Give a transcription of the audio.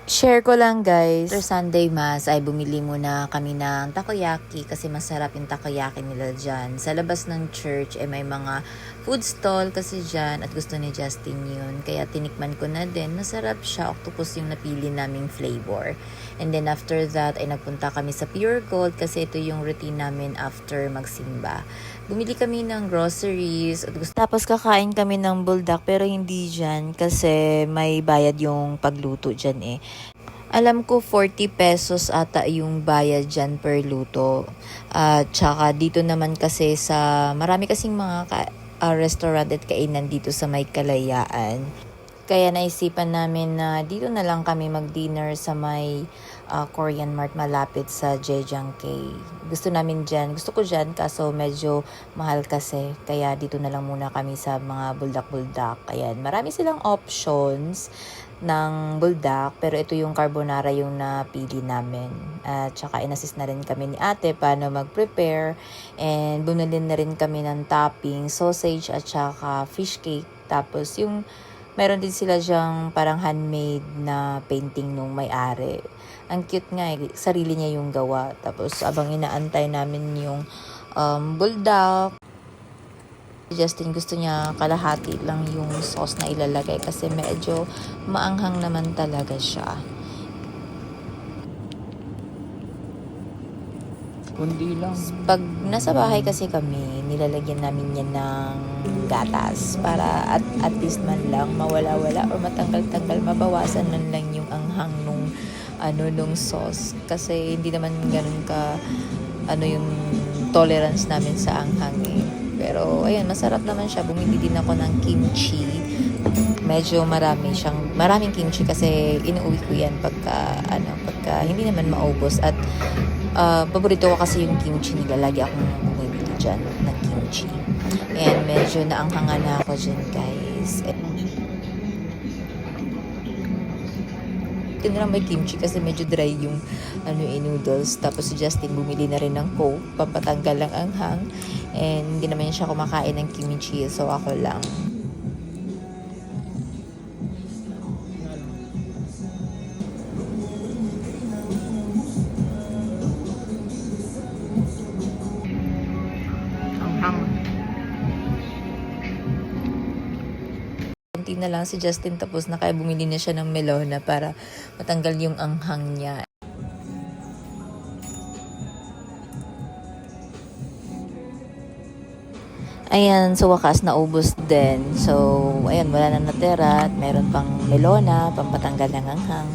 Share ko lang guys, after Sunday Mass ay bumili muna kami ng takoyaki kasi masarap yung takoyaki nila dyan. Sa labas ng church ay may mga food stall kasi dyan at gusto ni Justin yun. Kaya tinikman ko na din, masarap siya, octopus yung napili naming flavor. And then after that ay nagpunta kami sa Pure Gold kasi ito yung routine namin after magsimba. Bumili kami ng groceries at tapos kakain kami ng buldak pero hindi dyan kasi may bayad yung pagluto dyan eh. Alam ko 40 pesos ata yung bayad dyan per luto. Tsaka dito naman kasi sa marami kasing mga restaurant at kainan dito sa may Kalayaan. Kaya naisipan namin na dito na lang kami mag-dinner sa may Korean Mart malapit sa Jejangkay. Gusto ko dyan kaso medyo mahal kasi. Kaya dito na lang muna kami sa mga buldak-buldak. Ayan, marami silang options ng buldak pero ito yung carbonara yung napili namin. Tsaka inassist na rin kami ni ate paano mag-prepare and bumili na rin kami ng topping, sausage at tsaka fish cake. Tapos yung meron din sila dyang parang handmade na painting nung may-ari. Ang cute nga eh, sarili niya yung gawa. Tapos abang inaantay namin yung buldak, Justin gusto niya kalahati lang yung sauce na ilalagay kasi medyo maanghang naman talaga siya. Kundi lang. Pag nasa bahay kasi kami, nilalagyan namin yan ng gatas para at least man lang mawala-wala or matanggal-tanggal, mabawasan man lang yung anghang nung sauce kasi hindi naman ganun ka yung tolerance namin sa anghang eh. Pero ayun, masarap naman siya. Bumili din ako ng kimchi. Medyo maraming kimchi kasi inuwi ko yan pagka hindi naman maubos at paborito ko kasi yung kimchi nila. Lagi akong bumibili dyan ng kimchi. And medyo naanghangan na ako dyan guys. Ito na lang may kimchi kasi medyo dry yung noodles. Tapos si Justin bumili na rin ng Coke, pampatanggal ng anghang. And hindi naman siya kumakain ng kimchi, so ako lang. Anghang. Konti na lang si Justin tapos na kaya bumili na siya ng melona para matanggal yung anghang niya. Ayan, so wakas naubos din. So, ayan, wala na natira at meron pang melona, pampatanggal ng anghang.